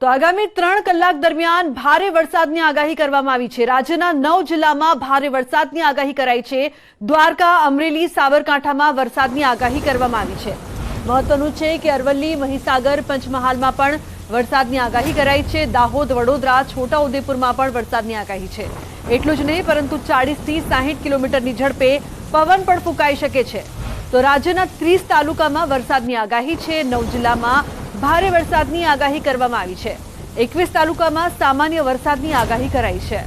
તો આગામી 3 કલાક દરમિયાન ભારે વરસાદની આગાહી કરવામાં આવી છે। રાજ્યના 9 જિલ્લામાં ભારે વરસાદની આગાહી કરાઈ છે। દ્વારકા, અમરેલી, સાબરકાંઠામાં વરસાદની આગાહી કરવામાં આવી છે। મહત્વનું છે કે અરવલ્લી, મહીસાગર, પંચમહાલમાં પણ વરસાદની આગાહી કરાઈ છે। દાહોદ, વડોદરા, છોટાઉદેપુરમાં પણ વરસાદની આગાહી છે। એટલું જ નહીં પરંતુ 40 થી 60 કિલોમીટરની ઝડપે પવન પણ ફૂંકાઈ શકે છે। તો રાજ્યના 30 તાલુકામાં વરસાદની આગાહી છે। 9 જિલ્લામાં ભારે વરસાદની આગાહી કરવામાં આવી છે। 21 તાલુકામાં સામાન્ય વરસાદની આગાહી કરાઈ છે।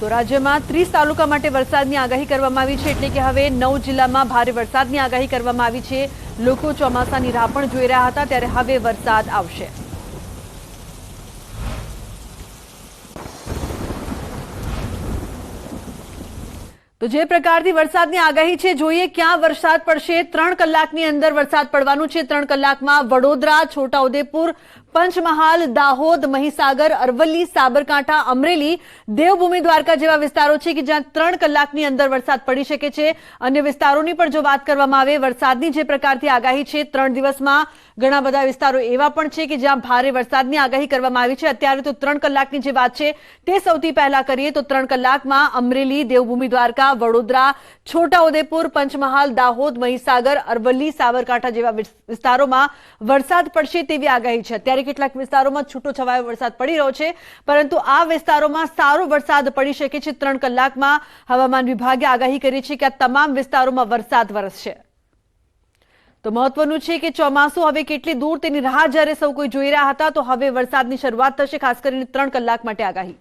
તો રાજ્યમાં 30 તાલુકા માટે વરસાદની આગાહી કરવામાં આવી છે, એટલે કે હવે 9 જિલ્લામાં ભારે વરસાદની આગાહી કરવામાં આવી છે। લોકો ચોમાસાની રાહ પણ જોઈ રહ્યા હતા, ત્યારે હવે વરસાદ આવશે। તો જે પ્રકારની વરસાદની આગાહી છે, જોઈએ ક્યાં વરસાદ પડશે। 3 કલાકની અંદર વરસાદ પડવાનું છે। 3 કલાકમાં વડોદરા, છોટાઉદેપુર, પંચમહાલ, દાહોદ, મહીસાગર, અરવલ્લી, સાબરકાંઠા, અમરેલી, દેવભૂમિ, દ્વારકા જેવા વિસ્તારો છે કે જ્યાં 3 કલાકની અંદર વરસાદ પડી શકે છે। અન્ય વિસ્તારોની પણ જો વાત કરવામાં આવે, વરસાદની જે પ્રકારથી આગાહી છે, 3 દિવસમાં ઘણા બધા વિસ્તારો એવા પણ છે કે જ્યાં ભારે વરસાદની આગાહી કરવામાં આવી છે। અત્યારે તો 3 કલાકની જે વાત છે તે સૌથી પહેલા કરીએ તો 3 કલાકમાં અમરેલી, દેવભૂમિ, દ્વારકા, વડોદરા, છોટાઉદેપુર, પંચમહાલ, દાહોદ, મહીસાગર, અરવલ્લી, સાબરકાંઠા જેવા વિસ્તારોમાં વરસાદ પડશે તેવી આગાહી છે। અત્યારે કેટલાક વિસ્તારોમાં છૂટો છવાયો વરસાદ પડી રહ્યો છે, પરંતુ આ વિસ્તારોમાં સારો વરસાદ પડી શકે છે। 3 કલાકમાં હવામાન વિભાગે આગાહી કરી છે કે આ તમામ વિસ્તારોમાં વરસાદ વરસશે। તો મહત્વનું છે કે ચોમાસું હવે કેટલી દૂર તેની રાહ જ્યારે સૌ કોઈ જોઈ રહ્યા હતા, તો હવે વરસાદની શરૂઆત થશે, ખાસ કરીને 3 કલાક માટે આગાહી।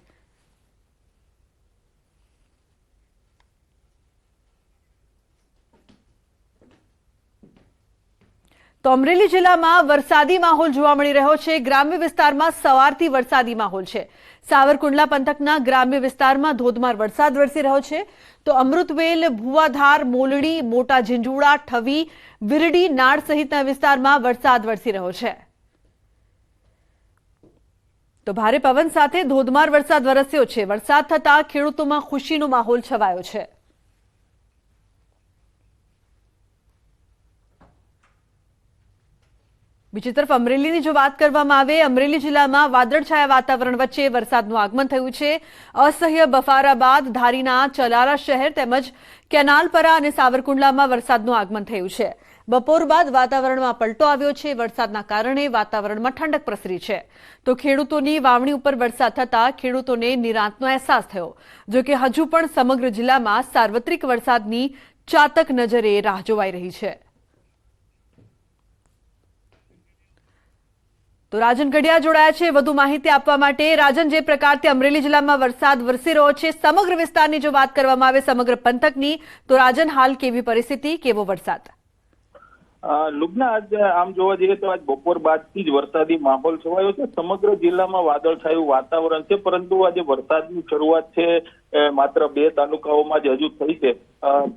તો અમરેલી જિલ્લામાં વરસાદી માહોલ જોવા મળી રહ્યો છે। ગ્રામ્ય વિસ્તારમાં સવારથી વરસાદી માહોલ છે। સાવરકુંડલા પંથકના ગ્રામ્ય વિસ્તારમાં ધોધમાર વરસાદ વરસી રહ્યો છે। તો અમૃતવેલ, ભુવાધાર, મોલડી, મોટા ઝીંઝુડા, ઠવી, વિરડી, નાડ સહિતના વિસ્તારમાં વરસાદ વરસી રહ્યો છે। તો ભારે પવન સાથે ધોધમાર વરસાદ વરસ્યો છે। વરસાદ થતા ખેડૂતોમાં ખુશીનો માહોલ છવાયો છે। બીજી તરફ અમરેલીની જો વાત કરવામાં આવે, અમરેલી જિલ્લામાં વાદળછાયા વાતાવરણ વચ્ચે વરસાદનું આગમન થયું છે। અસહ્ય બફારા બાદ ધારીના ચલાલા શહેર તેમજ કેનાલપરા અને સાવરકુંડલામાં વરસાદનું આગમન થયું છે। બપોર બાદ વાતાવરણમાં પલટો આવ્યો છે। વરસાદના કારણે વાતાવરણમાં ઠંડક પ્રસરી છે। તો ખેડૂતોની વાવણી ઉપર વરસાદ થતા ખેડૂતોને નિરાંતનો અહેસાસ થયો। જો કે હજુ પણ સમગ્ર જિલ્લામાં સાર્વત્રિક વરસાદની ચાતક નજરે રાહ જોવાઈ રહી છે। તો રાજન ગઢિયા જોડાયા છે વધુ માહિતી આપવા માટે। રાજન, જે પ્રકારથી અમરેલી જિલ્લામાં વરસાદ વરસી રહ્યો છે, સમગ્ર વિસ્તારની જો વાત કરવામાં આવે, સમગ્ર પંથકની, તો રાજન હાલ કેવી પરિસ્થિતિ, કેવો વરસાદ? લુબના, આજ આમ જોવા જઈએ તો આજ બપોર બાદથી જ વરસાદી માહોલ છવાયો છે। સમગ્ર જિલ્લામાં વાદળછાયું વાતાવરણ છે, પરંતુ આજે વરસાદની શરૂઆત છે માત્ર 2 તાલુકાઓમાં જ હજુ થઈ છે।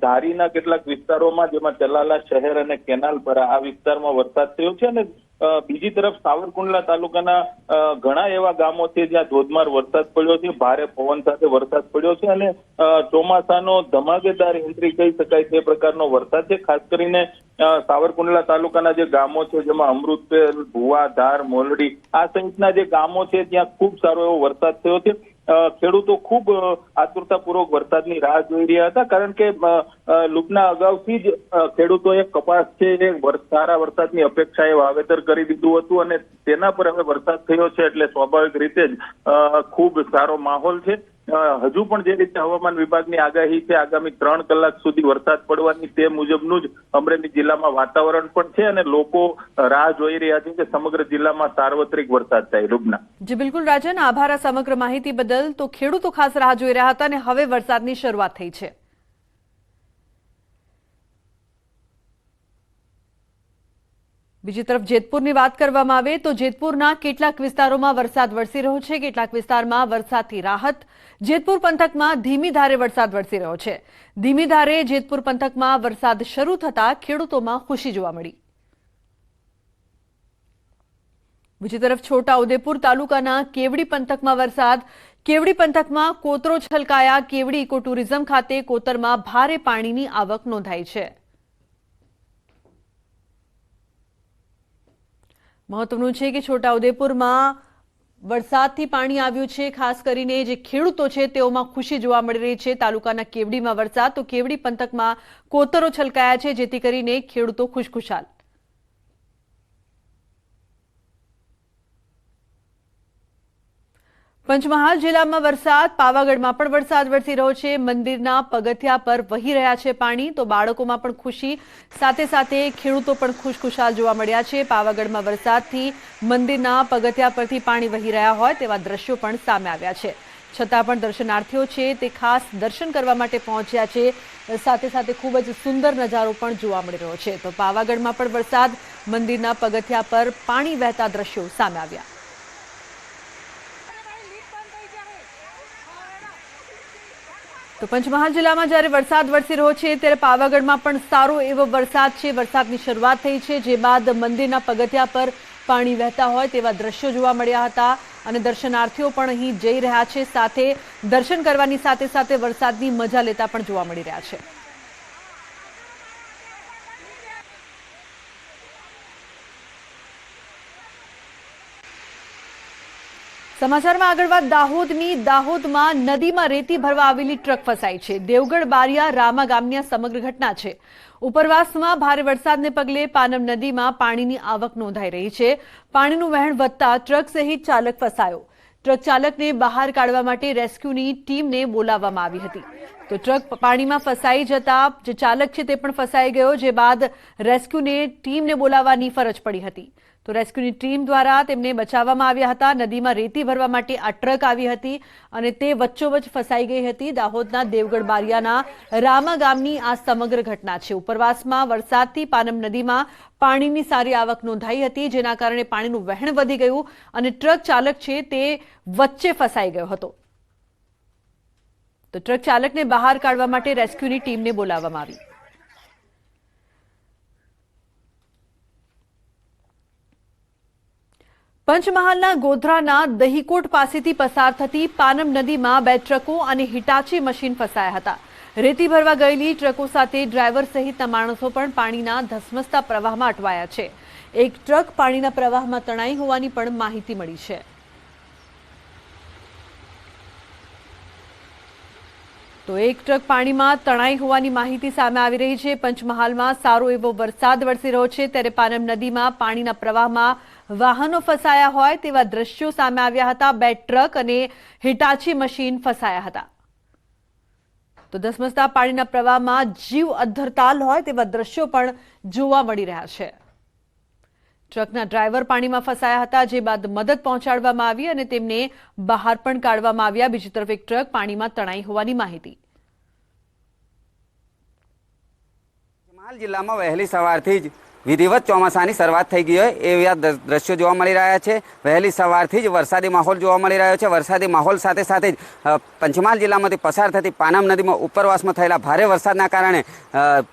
ધારીના કેટલાક વિસ્તારોમાં, જેમાં ચલાલા શહેર અને કેનાલપરા, આ વિસ્તારમાં વરસાદ થયો છે। અને બીજી તરફ સાવરકુંડલા તાલુકાના ઘણા એવા ગામો છે જ્યાં ધોધમાર વરસાદ પડ્યો છે, ભારે પવન સાથે વરસાદ પડ્યો છે અને ચોમાસાનો ધમાકેદાર એન્ટ્રી કહી શકાય તે પ્રકારનો વરસાદ છે। ખાસ કરીને સાવરકુંડલા તાલુકાના જે ગામો છે, જેમાં અમૃતવેલ, ભુવાધાર, મોલડી, આ સહિતના જે ગામો છે ત્યાં ખૂબ સારો એવો વરસાદ થયો છે। ખેડૂતો ખૂબ આતુરતાપૂર્વક વરસાદની રાહ જોઈ રહ્યા હતા, કારણ કે લુબના અગાઉથી જ ખેડૂતોએ કપાસ છે એ સારા વરસાદની અપેક્ષાએ વાવેતર કરી દીધું હતું અને તેના પર હવે વરસાદ થયો છે, એટલે સ્વાભાવિક રીતે જ ખૂબ સારો માહોલ છે। હજુ પણ જે રીતે હવામાન વિભાગની આગાહી છે, આગામી 3 કલાક સુધી વરસાદ પડવાની, તે મુજબનું જ અમરેલી જિલ્લામાં વાતાવરણ પણ છે અને લોકો રાહ જોઈ રહ્યા છે કે સમગ્ર જિલ્લામાં સાર્વત્રિક વરસાદ થાય। લુબના જી બિલકુલ રાજન, આભાર આ સમગ્ર માહિતી બદલ। તો ખેડૂતો ખાસ રાહ જોઈ રહ્યા હતા અને હવે વરસાદની શરૂઆત થઈ છે। બીજી તરફ જેતપુરની વાત કરવામાં આવે તો જેતપુરના કેટલાક વિસ્તારોમાં વરસાદ વરસી રહ્યો છે, કેટલાક વિસ્તારમાં વરસાદથી રાહત। જેતપુર પંથકમાં ધીમી ધારે વરસાદ વરસી રહ્યો છે। ધીમી ધારે જેતપુર પંથકમાં વરસાદ શરૂ થતા ખેડૂતોમાં ખુશી જોવા મળી। બીજી તરફ છોટાઉદેપુર તાલુકાના કેવડી પંથકમાં વરસાદ. કેવડી પંથકમાં કોતરો છલકાયા. કેવડી ઇકો ટુરિઝમ ખાતે કોતરમાં ભારે પાણીની આવક નોંધાઈ છે. મહત્વનું છે કે છોટાઉદેપુરમાં વરસાદથી પાણી આવ્યું છે. ખાસ કરીને જે ખેડૂતો છે તેઓમાં ખુશી જોવા મળી રહી છે. તાલુકાના કેવડીમાં વરસાદ તો કેવડી પંથકમાં કોતરો છલકાયા છે, જેથી કરીને ખેડૂતો ખુશખુશાલ. પંચમહાલ જિલ્લામાં વરસાદ. પાવાગઢમાં પણ વરસાદ વરસી રહ્યો છે. મંદિરના પગથિયા પર વહી રહ્યા છે પાણી, તો બાળકોમાં પણ ખુશી, સાથે સાથે ખેડૂતો પણ ખુશખુશાલ જોવા મળ્યા છે. પાવાગઢમાં વરસાદથી મંદિરના પગથિયા પરથી પાણી વહી રહ્યા હોય તેવા દ્રશ્યો પણ સામે આવ્યા છે. છતાં પણ દર્શનાર્થીઓ છે તે ખાસ દર્શન કરવા માટે પહોંચ્યા છે. સાથે સાથે ખૂબ જ સુંદર નજારો પણ જોવા મળી રહ્યો છે. તો પાવાગઢમાં પણ વરસાદ, મંદિરના પગથિયા પર પાણી વહેતા દ્રશ્યો સામે આવ્યા. તો પંચમહાલ જિલ્લામાં જ્યારે વરસાદ વરસી રહ્યો છે ત્યારે પાવાગઢમાં પણ સારો એવો વરસાદ છે. વરસાદની શરૂઆત થઈ છે, જે બાદ મંદિરના પગથિયા પર પાણી વહેતા હોય તેવા દ્રશ્યો જોવા મળ્યા હતા અને દર્શનાર્થીઓ પણ અહીં જઈ રહ્યા છે. સાથે દર્શન કરવાની સાથે સાથે વરસાદની મજા લેતા પણ જોવા મળી રહ્યા છે. સમાચારમાં આગળ વાત દાહોદમાં નદીમાં રેતી ભરવા આવેલી ટ્રક ફસાઈ છે. દેવગઢ બારિયા રામા ગામની આ સમગ્ર ઘટના છે. ઉપરવાસમાં ભારે વરસાદને પગલે પાનમ નદીમાં પાણીની આવક નોંધાઈ રહી છે. પાણીનું વહેણ વધતા ટ્રક સહિત ચાલક ફસાયો. ટ્રક ચાલકને બહાર કાઢવા માટે રેસ્ક્યુની ટીમને બોલાવવામાં આવી હતી. તો ટ્રક પાણીમાં ફસાઈ જતા જે ચાલક છે તે પણ ફસાઈ ગયો, જે બાદ રેસ્ક્યુને ટીમને બોલાવવાની ફરજ પડી હતી. તો રેસ્ક્યુની ટીમ દ્વારા તેમને બચાવવામાં આવ્યા હતા. નદીમાં રેતી ભરવા માટે આ ટ્રક આવી હતી અને તે વચ્ચોવચ્ચ ફસાઈ ગઈ હતી. દાહોદના દેવગઢ બારિયાના રામા ગામની આ સમગ્ર ઘટના છે. ઉપરવાસમાં વરસાદથી પાનમ નદીમાં પાણીની સારી આવક નોંધાઈ હતી, જેના કારણે પાણીનું વહેણ વધી ગયું અને ટ્રક ચાલક છે તે વચ્ચે ફસાઈ ગયો હતો. તો ટ્રક ચાલકને બહાર કાઢવા માટે રેસ્ક્યુની ટીમને બોલાવવામાં આવી. પંચમહાલના ગોધરાના દહીકોટ પાસેથી પસાર થતી પાનમ નદીમાં 2 ટ્રકો અને હિટાચી મશીન ફસાયા હતા. રેતી ભરવા ગયેલી ટ્રકો સાથે ડ્રાઈવર સહિતના માણસો પણ પાણીના ધસમસતા પ્રવાહમાં અટવાયા છે. એક ટ્રક પાણીના પ્રવાહમાં તણાઈ હોવાની પણ માહિતી મળી છે. તો એક ટ્રક પાણીમાં તણાઈ હોવાની માહિતી સામે આવી રહી છે. પંચમહાલમાં સારો એવો વરસાદ વરસી રહ્યો છે ત્યારે પાનમ નદીમાં પાણીના પ્રવાહમાં વાહનો ફસાયા હોય તેવા દ્રશ્યો સામે આવ્યા હતા. 2 ટ્રક અને હિટાચી મશીન ફસાયા હતા. તો ધસમસતા પાણીના પ્રવાહમાં જીવ અદ્ધરતાલ હોય તેવા દ્રશ્યો પણ જોવા મળી રહ્યા છે. ટ્રકના ડ્રાઈવર પાણીમાં ફસાયા હતા, જે બાદ મદદ પહોંચાડવામાં આવી અને તેમને બહાર પણ કાઢવામાં આવ્યા. બીજી તરફ એક ટ્રક પાણીમાં તણાઈ હોવાની માહિતી. પંચમહાલ જિલ્લામાં વહેલી સવારથી જ વિધિવત ચોમાસાની શરૂઆત થઈ ગઈ હોય એવા દ્રશ્યો જોવા મળી રહ્યા છે. વહેલી સવારથી જ વરસાદી માહોલ જોવા મળી રહ્યો છે. વરસાદી માહોલ સાથે સાથે જ પંચમહાલ જિલ્લામાંથી પસાર થતી પાનમ નદીમાં ઉપરવાસમાં થયેલા ભારે વરસાદના કારણે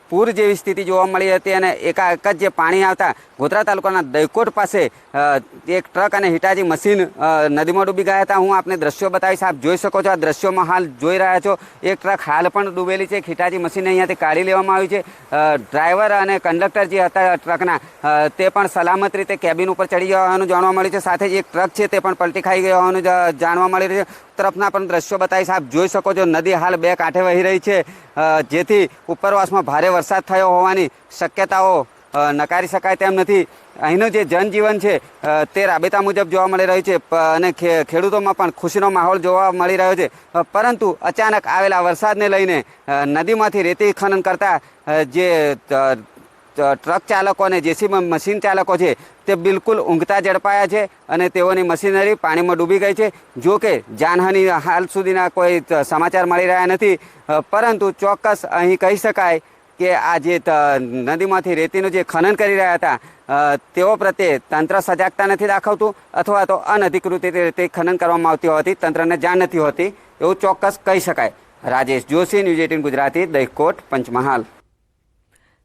પૂર જેવી સ્થિતિ જોવા મળી હતી અને એકાએક જ જે પાણી આવતા ગોધરા તાલુકાના દહીકોટ પાસે એક ટ્રક અને હિટાચી મશીન નદીમાં ડૂબી ગયા હતા. હું આપને દ્રશ્યો બતાવીશ. આપ જોઈ શકો છો, આ દ્રશ્યોમાં હાલ જોઈ રહ્યા છો. એક ટ્રક હાલ પણ ડૂબેલી છે. એક હિટાચી મશીન અહીંયાથી કાઢી લેવામાં આવી છે. ડ્રાઈવર અને કંડક્ટર જે હતા ટ્રકના તે પણ સલામત રીતે કેબિન ઉપર ચડી ગયા હોવાનું જાણવા મળ્યું છે. સાથે જ એક ટ્રક છે તે પણ પલટી ખાઈ ગયો હોવાનું જાણવા મળી રહ્યું છે. તરફના પણ દ્રશ્યો બતાવીશ. આપ જોઈ શકો છો, નદી હાલ 2 કાંઠે વહી રહી છે, જેથી ઉપરવાસમાં ભારે વરસાદ થયો હોવાની શક્યતાઓ નકારી શકાય તેમ નથી. અહીંનું જે જનજીવન છે તે રાબેતા મુજબ જોવા મળી રહ્યું છે અને ખેડૂતોમાં પણ ખુશીનો માહોલ જોવા મળી રહ્યો છે. પરંતુ અચાનક આવેલા વરસાદને લઈને નદીમાંથી રેતી ખનન કરતા જે ટ્રક ચાલકો અને જેસીબી મશીન ચાલકો છે તે બિલકુલ ઊંઘતા ઝડપાયા છે અને તેઓની મશીનરી પાણીમાં ડૂબી ગઈ છે. જો કે જાનહાનિ હાલ સુધીના કોઈ સમાચાર મળી રહ્યા નથી, પરંતુ ચોક્કસ અહીં કહી શકાય કે આ જે નદીમાંથી રેતીનું જે ખનન કરી રહ્યા હતા તેઓ પ્રત્યે તંત્ર સજાગતા નથી દાખવતું અથવા તો અનધિકૃત રીતે ખનન કરવામાં આવતી હોવાથી તંત્રને જાણ નથી હોતી એવું ચોક્કસ કહી શકાય. રાજેશ જોશી, ન્યૂઝ 18 ગુજરાતી, દહીકોટ, પંચમહાલ.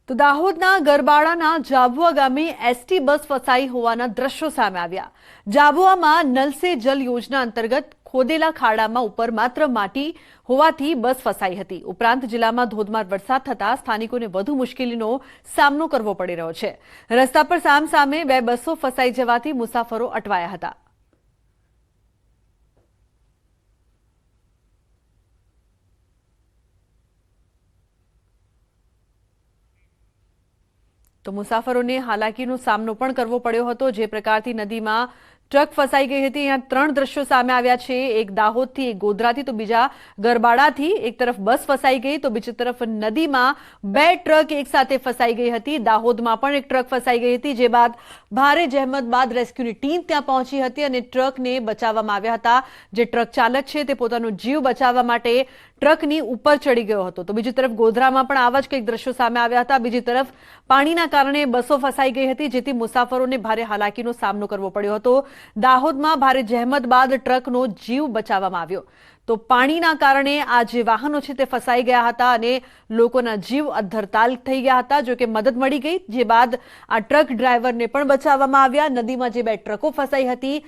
તો દાહોદના ગરબાડાના જાબુઆ ગામે એસટી બસ ફસાઈ હોવાના દ્રશ્યો સામે આવ્યા। જાબુઆમાં નલ સે જલ યોજના અંતર્ગત ખોદેલા ખાડામાં ઉપર માત્ર માટી હોવાથી બસ ફસાઈ હતી। ઉપરાંત જિલ્લામાં ધોધમાર વરસાદ થતા સ્થાનિકોને વધુ મુશ્કેલીનો સામનો કરવો પડી રહ્યો છે। રસ્તા પર સામસામે બે બસો ફસાઈ જવાથી મુસાફરો અટવાયા હતા। તો મુસાફરોને હાલાકીનો સામનો પણ કરવો પડ્યો હતો। જે પ્રકારથી નદીમાં ટ્રક ફસાઈ ગઈ હતી, અહીંયા ત્રણ દ્રશ્યો સામે આવ્યા છે। એક દાહોદથી, એક ગોધરાથી તો બીજા ગરબાડાથી। એક તરફ બસ ફસાઈ ગઈ તો બીજી તરફ નદીમાં બે ટ્રક એક સાથે ફસાઈ ગઈ હતી। દાહોદમાં પણ એક ટ્રક ફસાઈ ગઈ હતી, જે બાદ ભારે જહેમત બાદ રેસ્ક્યુની ટીમ ત્યાં પહોંચી હતી અને ટ્રકને બચાવવામાં આવ્યા હતા। જે ટ્રક ચાલક છે તે પોતાનો જીવ બચાવવા માટે ટ્રકની ઉપર ચડી ગયો હતો। તો બીજી તરફ ગોધરામાં પણ આવા જ કંઈક દ્રશ્યો સામે આવ્યા હતા। બીજી તરફ પાણીના કારણે બસો ફસાઈ ગઈ હતી, જેથી મુસાફરોને ભારે હાલાકીનો સામનો કરવો પડ્યો હતો। દાહોદમાં ભારે જહેમત બાદ ટ્રકનો જીવ બચાવવામાં આવ્યો। તો પાણીના કારણે આ જે વાહનો છે તે ફસાઈ ગયા હતા અને લોકોના જીવ અદ્ધરતાલ થઈ ગયા હતા। જો કે મદદ મળી ગઈ, જે બાદ આ ટ્રક ડ્રાઈવરને પણ બચાવવામાં આવ્યા। નદીમાં જે બે ટ્રકો ફસાઈ હતી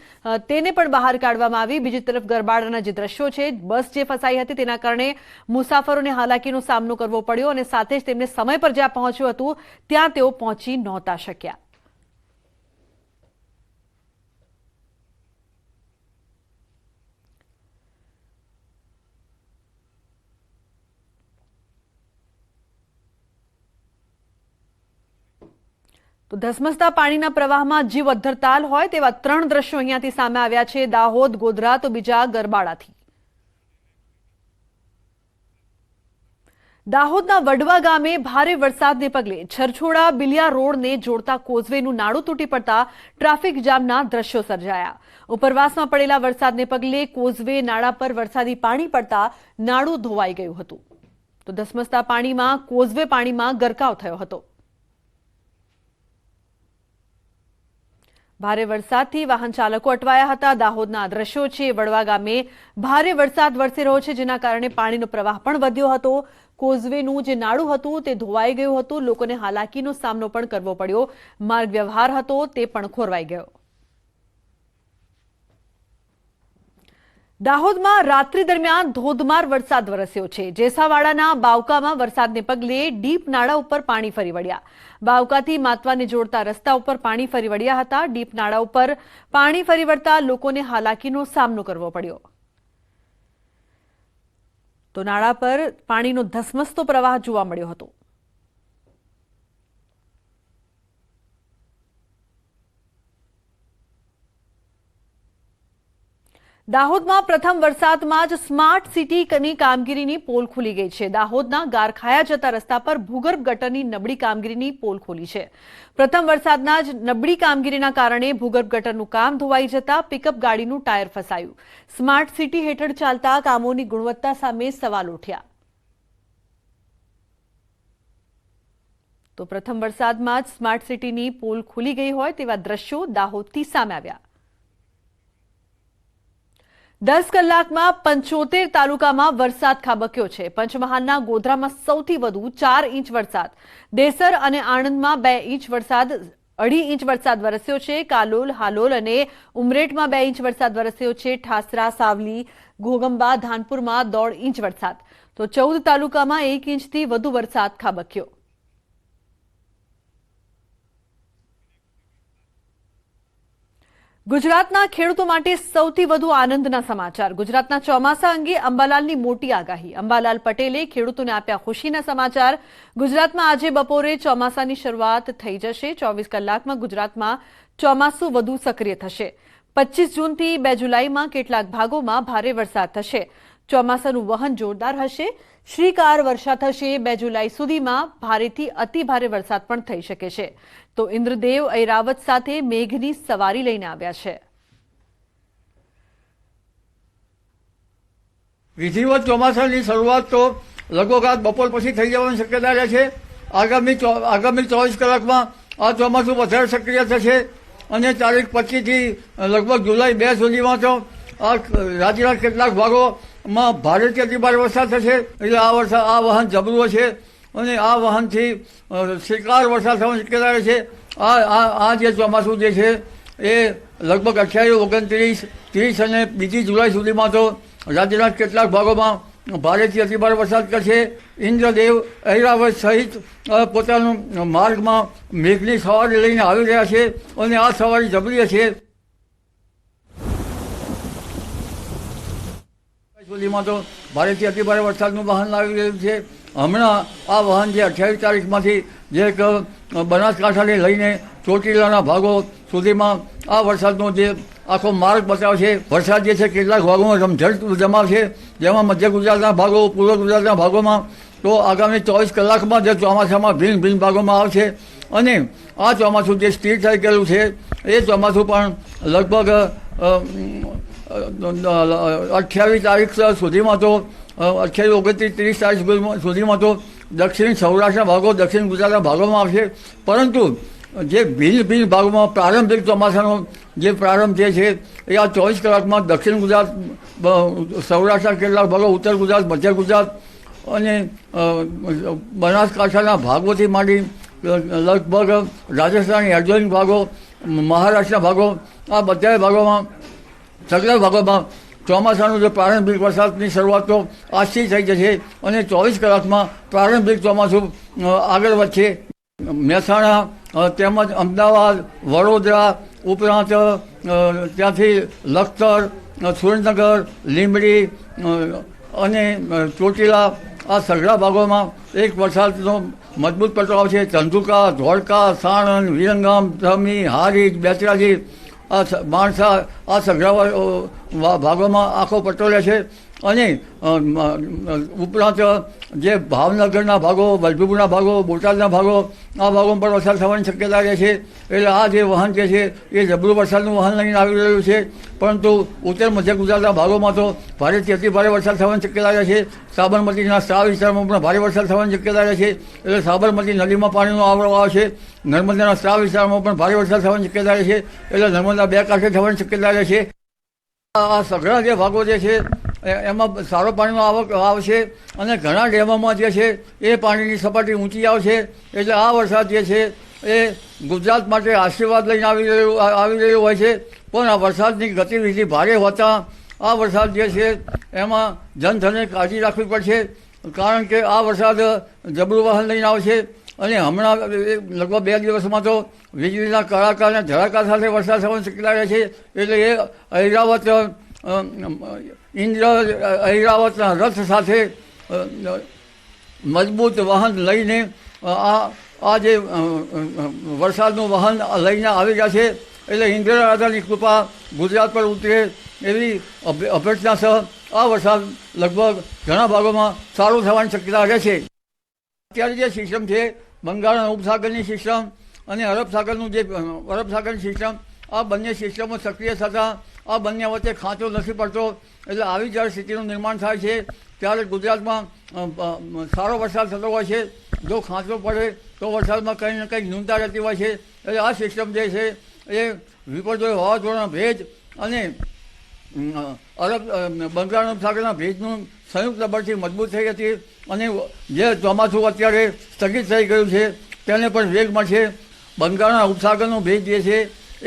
તેને પણ બહાર કાઢવામાં આવી। બીજી તરફ ગરબાડાના જે દ્રશ્યો છે, બસ જે ફસાઈ હતી તેના કારણે મુસાફરોને હાલાકીનો સામનો કરવો પડ્યો અને સાથે જ તેમને સમય પર જ્યાં પહોંચ્યું હતું ત્યાં તેઓ પહોંચી નહોતા શક્યા। તો ધસમસતા પાણીના પ્રવાહમાં જીવ અદ્ધરતાલ હોય તેવા ત્રણ દ્રશ્યો અહીંયાથી સામે આવ્યા છે। દાહોદ, ગોધરા તો બીજા ગરબાડાથી। દાહોદના વડવા ગામે ભારે વરસાદને પગલે છરછોડા બિલિયા રોડને જોડતા કોઝવેનું નાળું તૂટી પડતા ટ્રાફિક જામના દ્રશ્યો સર્જાયા। ઉપરવાસમાં પડેલા વરસાદને પગલે કોઝવે નાળા પર વરસાદી પાણી પડતા નાળું ધોવાઈ ગયું હતું। તો ધસમસતા પાણીમાં કોઝવે પાણીમાં ગરકાવ થયો હતો। ભારે વરસાદથી વાહન ચાલકો અટવાયા હતા। દાહોદના દ્રશ્યો છે। વડવા ગામે ભારે વરસાદ વરસી રહ્યો છે, જેના કારણે પાણીનો પ્રવાહ પણ વધ્યો હતો। કોઝવેનું જે નાળું હતું તે ધોવાઈ ગયું હતું। લોકોને હાલાકીનો સામનો પણ કરવો પડ્યો। માર્ગ વ્યવહાર હતો તે પણ ખોરવાઈ ગયો। દાહોદમાં રાત્રિ દરમિયાન ધોધમાર વરસાદ વરસ્યો છે। જેસાવાડાના બાવકામાં વરસાદને પગલે ડીપ નાળા ઉપર પાણી ફરી વળ્યા। બાવકાથી માતવાને જોડતા રસ્તા ઉપર પાણી ફરી વળ્યા હતા। ડીપ નાળા ઉપર પાણી ફરી વળતા લોકોને હાલાકીનો સામનો કરવો પડ્યો। તો નાળા પર પાણીનો ધસમસતો પ્રવાહ જોવા મળ્યો હતો। દાહોદમાં પ્રથમ વરસાદમાં જ સ્માર્ટ સિટીની કામગીરીની પોલ ખુલી ગઈ છે। દાહોદના ગારખાયા જતા રસ્તા પર ભૂગર્ભ ગટરની નબળી કામગીરીની પોલ ખોલી છે। પ્રથમ વરસાદના જ નબળી કામગીરીના કારણે ભૂગર્ભ ગટરનું કામ ધોવાઈ જતા પિકઅપ ગાડીનું ટાયર ફસાયું। સ્માર્ટ સિટી હેઠળ ચાલતા કામોની ગુણવત્તા સામે સવાલ ઉઠ્યા। તો પ્રથમ વરસાદમાં જ સ્માર્ટ સિટીની પોલ ખુલી ગઈ હોય તેવા દ્રશ્યો દાહોદથી સામે આવ્યા। 10 કલાકમાં 75 તાલુકામાં વરસાદ ખાબક્યો છે। પંચમહાલના ગોધરામાં સૌથી વધુ 4 ઇંચ વરસાદ, દેસર અને આણંદમાં 2 ઇંચ વરસાદ, 2.5 ઇંચ વરસાદ વરસ્યો છે। કાલોલ, હાલોલ અને ઉમરેઠમાં 2 ઇંચ વરસાદ વરસ્યો છે। ઠાસરા, સાવલી, ઘોગંબા, ધાનપુરમાં 1.5 ઇંચ વરસાદ, તો 14 તાલુકામાં 1 ઇંચથી વધુ વરસાદ ખાબક્યો। ગુજરાતના ખેડૂતો માટે સૌથી વધુ આનંદના સમાચાર। ગુજરાતના ચોમાસા અંગે અંબાલાલની મોટી આગાહી। અંબાલાલ પટેલે ખેડૂતોને આપ્યા ખુશીના સમાચાર। ગુજરાતમાં આજે બપોરે ચોમાસાની શરૂઆત થઈ જશે। 24 કલાકમાં ગુજરાતમાં ચોમાસું વધુ સક્રિય થશે। 25 જૂનથી 2 જુલાઈમાં કેટલાક ભાગોમાં ભારે વરસાદ થશે। ચોમાસાનું વહન જોરદાર હશે। શ્રીકાર વર્ષા થશે। 2 જુલાઈ સુધીમાં ભારેથી અતિ ભારે વરસાદ પણ થઈ શકે છે। તો ઇન્દ્રદેવ ઐરાવત સાથે મેઘની સવારી લઈને આવ્યા છે। વિધિવત ચોમાસાની શરૂઆત તો લગભગ આજ બપોર પછી થઈ જવાની શક્યતા રહે છે। આગામી 24 કલાકમાં આ ચોમાસું વધારે સક્રિય થશે અને તારીખ 25થી લગભગ જુલાઈ 2 સુધીમાં તો આ રાજ્યના કેટલાક ભાગોમાં ભારેથી અતિ ભારે વરસાદ થશે। એટલે આ વહન જબરું છે। અને આ વાહનથી શિકાર વરસાદ થવાની શક્યતા રહે છે. આ જે ચોમાસું જે છે એ લગભગ 28, 29, 30 અને 2 જુલાઈ સુધીમાં તો રાજ્યના કેટલાક ભાગોમાં ભારેથી અતિભારે વરસાદ કરશે. ઇન્દ્રદેવ ઐરાવત સહિત પોતાનું માર્ગમાં મેઘની સવારી લઈને આવી રહ્યા છે અને આ સવારી જબરી છે. સુધીમાં તો ભારેથી અતિભારે વરસાદનું વાહન આવી રહ્યું છે. હમણાં આ વાહન જે 28 તારીખમાંથી જે બનાસકાંઠાને લઈને ચોટીલાના ભાગો સુધીમાં આ વરસાદનો જે આખો માર્ગ બતાવે છે. વરસાદ જે છે કેટલાક ભાગોમાં રમઝટ જમાવશે, જેમાં મધ્ય ગુજરાતના ભાગો, પૂર્વ ગુજરાતના ભાગોમાં તો આગામી 24 કલાકમાં જે ચોમાસામાં ભિન્ન ભિન્ન ભાગોમાં આવશે. અને આ ચોમાસું જે સ્થિર થઈ ગયેલું છે એ ચોમાસું પણ લગભગ 28 તારીખ સુધીમાં તો 28, 29, 30 તારીખ સુધીમાં તો દક્ષિણ સૌરાષ્ટ્રના ભાગો, દક્ષિણ ગુજરાતના ભાગોમાં આવશે. પરંતુ જે ભિન્ન ભિન્ન ભાગોમાં પ્રારંભિક ચોમાસાનો જે પ્રારંભ જે છે એ આ 24 કલાકમાં દક્ષિણ ગુજરાત, સૌરાષ્ટ્રના કેટલાક ભાગો, ઉત્તર ગુજરાત, મધ્ય ગુજરાત અને બનાસકાંઠાના ભાગોથી માંડી લગભગ રાજસ્થાનની એડજોઇનિંગ ભાગો, મહારાષ્ટ્રના ભાગો, આ બધા ભાગોમાં, સગળા ભાગોમાં ચોમાસાનું જે પ્રારંભિક વરસાદની શરૂઆત તો આજથી થઈ જશે અને 24 કલાકમાં પ્રારંભિક ચોમાસું આગળ વધશે. મહેસાણા તેમજ અમદાવાદ, વડોદરા ઉપરાંત ત્યાંથી લખતર, સુરેન્દ્રનગર, લીંબડી અને ચોટીલા આ સઘળા ભાગોમાં એક વરસાદનો મજબૂત પટ્ટો આવશે. ચંદુકા, ધોળકા, સાણંદ, વિરંગામ, ધમી, હારીજ, બેચરાજી, આ માણસા આ સઘળા ભાગોમાં આખો પટ્ટો રહેશે. અને ઉપરાંત જે ભાવનગરના ભાગો, વલભીપુરના ભાગો, બોટાદના ભાગો આ ભાગોમાં પણ વરસાદ થવાની શક્યતા રહે છે. એટલે આ જે વાહન જે છે એ જબરું વરસાદનું વાહન લઈને આવી રહ્યું છે. પરંતુ ઉત્તર મધ્ય ગુજરાતના ભાગોમાં તો ભારેથી અતિભારે વરસાદ થવાની શક્યતા રહે છે. સાબરમતીના સ્ત્રાવ વિસ્તારમાં પણ ભારે વરસાદ થવાની શક્યતા રહે છે. એટલે સાબરમતી નદીમાં પાણીનો આવરો આવશે. નર્મદાના સ્ત્રાવ વિસ્તારમાં પણ ભારે વરસાદ થવાની શક્યતા રહે છે. એટલે નર્મદા બે કાંઠે થવાની શક્યતા રહે છે. આ સઘળા જે ભાગો જે છે એમાં સારો પાણીનો આવક આવશે અને ઘણા ડેમોમાં જે છે એ પાણીની સપાટી ઊંચી આવશે. એટલે આ વરસાદ જે છે એ ગુજરાત માટે આશીર્વાદ લઈને આવી રહ્યો હોય છે. પણ આ વરસાદની ગતિવિધિ ભારે હોતા આ વરસાદ જે છે એમાં જનધને કાળજી રાખવી પડશે. કારણ કે આ વરસાદ જબરું વાહન લઈને આવશે અને હમણાં લગભગ 2 દિવસમાં તો વીજળીના કડાકા અને ધડાકા સાથે વરસાદ થવાની શક્યતા રહે છે. એટલે એ ઐરાવતના રથ સાથે મજબૂત વાહન લઈને આ જે વરસાદનું વાહન લઈને આવી ગયા છે. એટલે ઇન્દ્ર રાજાની કૃપા ગુજરાત પર ઉતરે એવી અભ્યર્થના સહ આ વરસાદ લગભગ ઘણા ભાગોમાં સારું થવાની શક્યતા રહે છે. અત્યારે જે સિસ્ટમ છે બંગાળના ઉપસાગરની સિસ્ટમ અને અરબ સાગરની સિસ્ટમ, આ બંને સિસ્ટમો સક્રિય થતાં આ બંને વચ્ચે ખાંચો નથી પડતો. એટલે આવી જ્યારે સ્થિતિનું નિર્માણ થાય છે ત્યારે ગુજરાતમાં સારો વરસાદ થતો હોય છે. જો ખાંચો પડે તો વરસાદમાં કંઈ ને કંઈક ન્યૂનતા રહેતી હોય છે. એટલે આ સિસ્ટમ જે છે એ વિપર્યોય વાવાઝોડાના ભેજ અને બંગાળના ઉપસાગરના ભેજનું સંયુક્ત બળથી મજબૂત થઈ હતી અને જે ચોમાસું અત્યારે સ્થગિત થઈ ગયું છે તેને પણ વેગ મળશે. બંગાળના ઉપસાગરનો ભેજ જે છે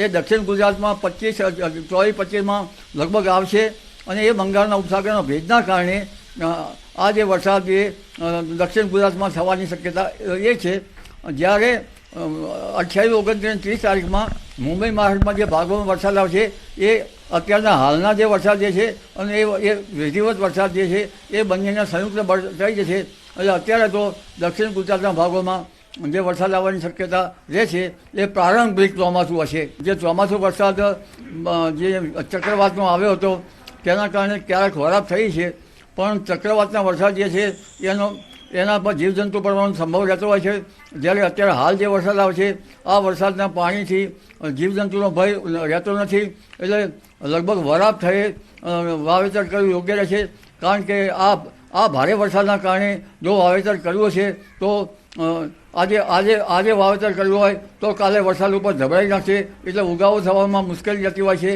એ દક્ષિણ ગુજરાતમાં 24-25માં લગભગ આવશે અને એ બંગાળના ઉપસાગરના ભેજના કારણે આ જે વરસાદ એ દક્ષિણ ગુજરાતમાં થવાની શક્યતા એ છે. જ્યારે 28, 29, 30 તારીખમાં મુંબઈ મહારાષ્ટ્રમાં જે ભાગોમાં વરસાદ આવશે એ અત્યારના હાલના જે વરસાદ જે છે અને એ વિધિવત વરસાદ જે છે એ બંનેના સંયુક્ત થઈ જશે. એટલે અત્યારે તો દક્ષિણ ગુજરાતના ભાગોમાં જે વરસાદ આવવાની શક્યતા રહે છે એ પ્રારંભિક ચોમાસું હશે. જે ચોમાસું વરસાદ જે ચક્રવાતનો આવ્યો હતો તેના કારણે ક્યારેક ખરાબ થઈ છે, પણ ચક્રવાતના વરસાદ જે છે એના પર જીવજંતુ પડવાનો સંભવ રહેતો હોય છે. જ્યારે અત્યારે હાલ જે વરસાદ આવે છે આ વરસાદના પાણીથી જીવજંતુનો ભય રહેતો નથી. એટલે લગભગ વરાપ થઈ વાવેતર કરવું યોગ્ય રહેશે. કારણ કે આ ભારે વરસાદના કારણે જો વાવેતર કરવું છે તો આજે વાવેતર કર્યું હોય તો કાલે વરસાદ ઉપર ધબરાઈ નાખશે. એટલે ઉગાવો થવામાં મુશ્કેલી જતી હોય છે.